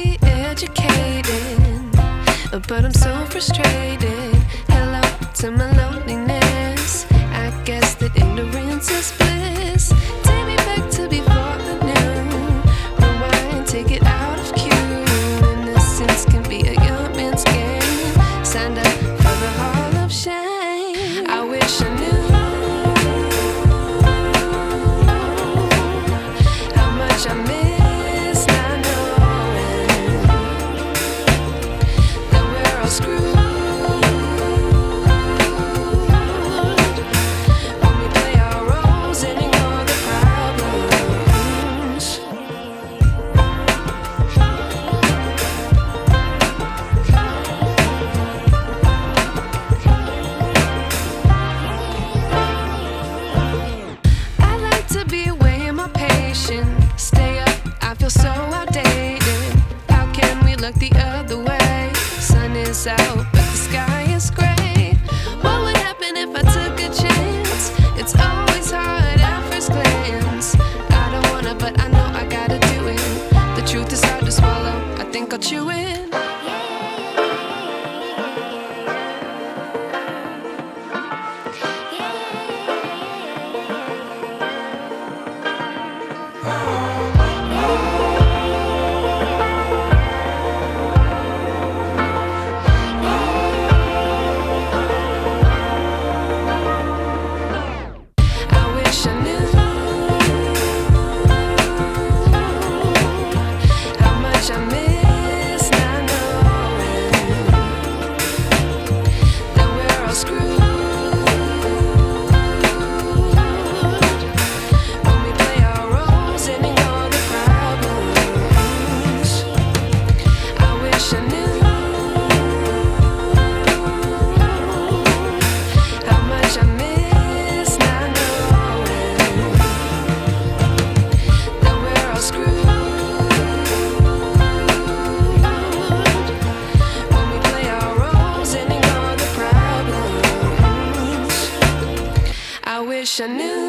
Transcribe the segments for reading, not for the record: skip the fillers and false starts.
be educated, but I'm so frustrated. Hello to my loneliness. I guess that ignorance is bliss. Take me back to before I knew. Rewind, take it out of cue. Innocence can be a young man's game. Signed up for the hall of shame. I wish I knew how much I miss not knowing that we're all screwed. Stay up, I feel so outdated. How can we look the other way? Sun is out, but the sky is gray. What would happen if I took a chance? It's always hard at first glance. I don't wanna, but I know I gotta do it. The truth is hard to swallow, I think I'll chew it. I knew.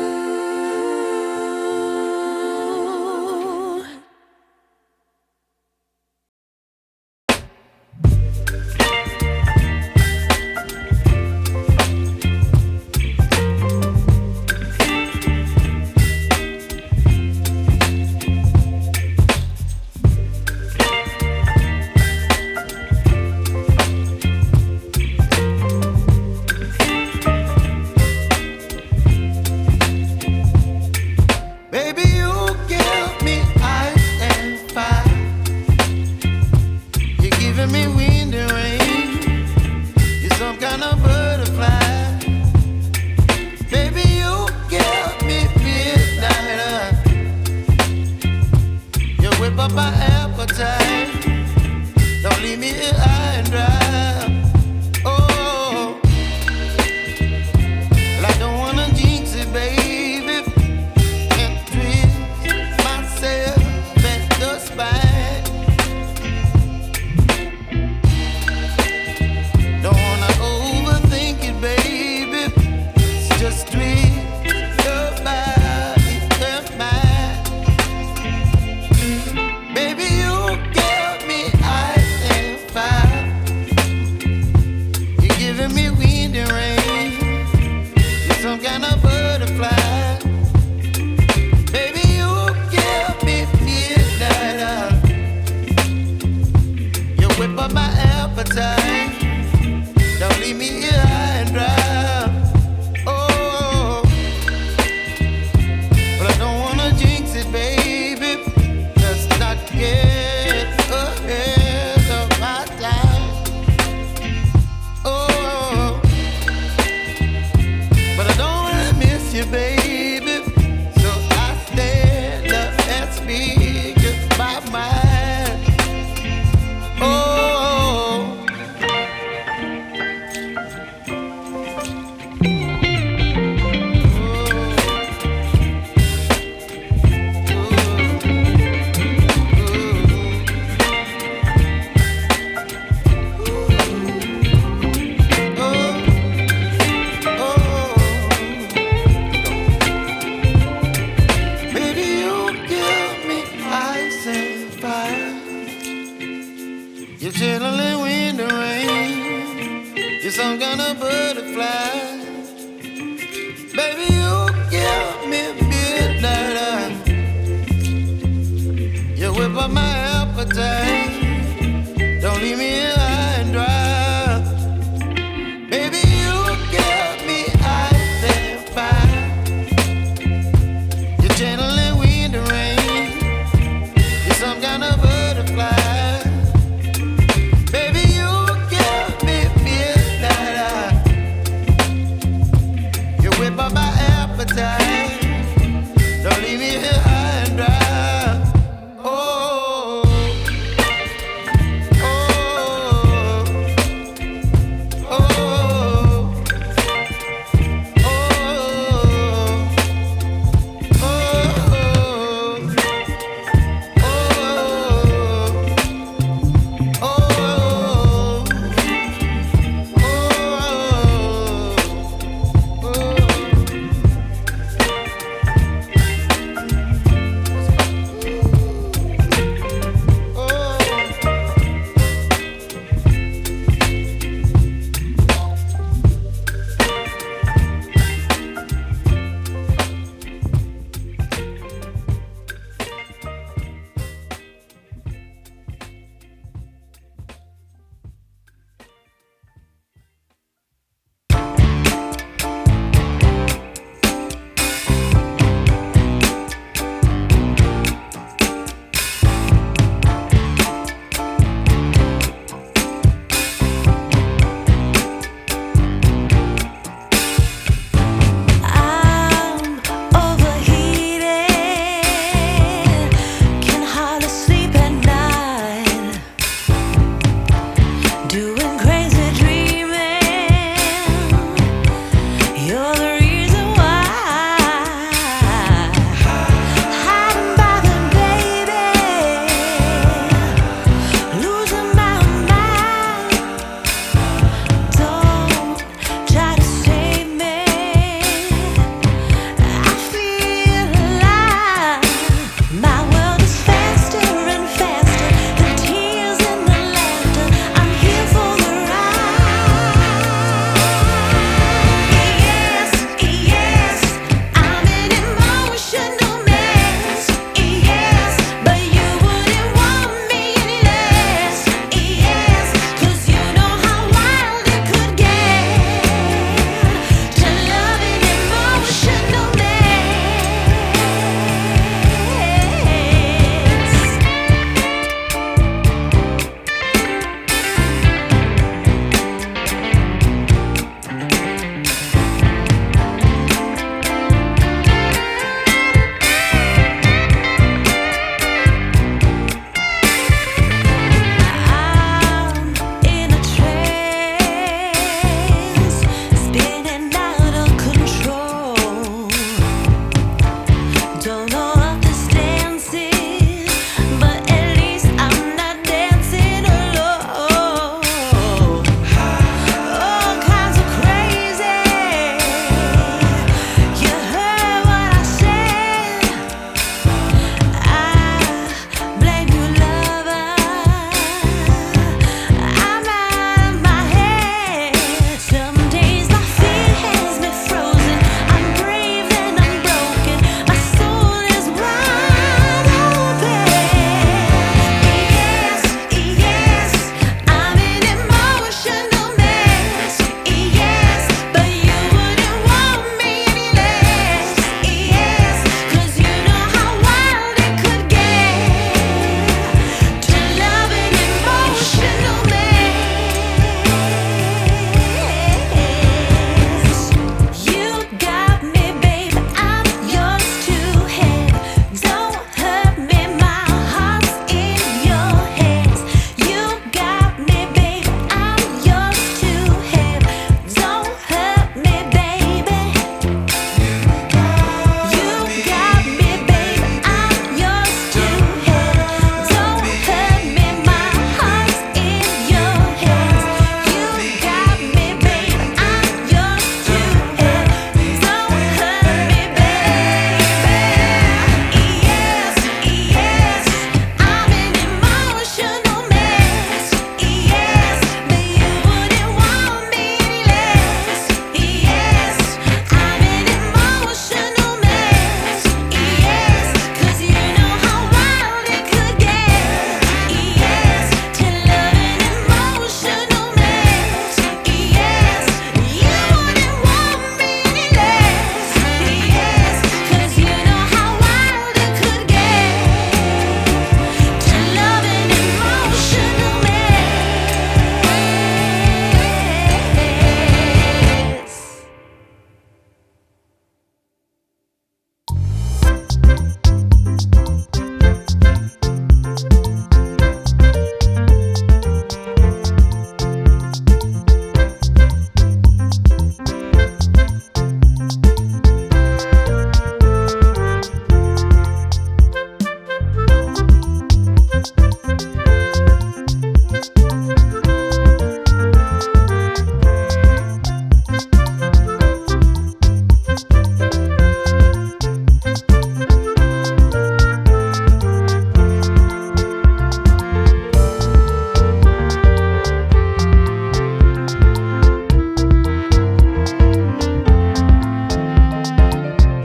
You're chilling in the rain. You're some kind of butterfly. Baby, you give me midnight. You whip up my appetite.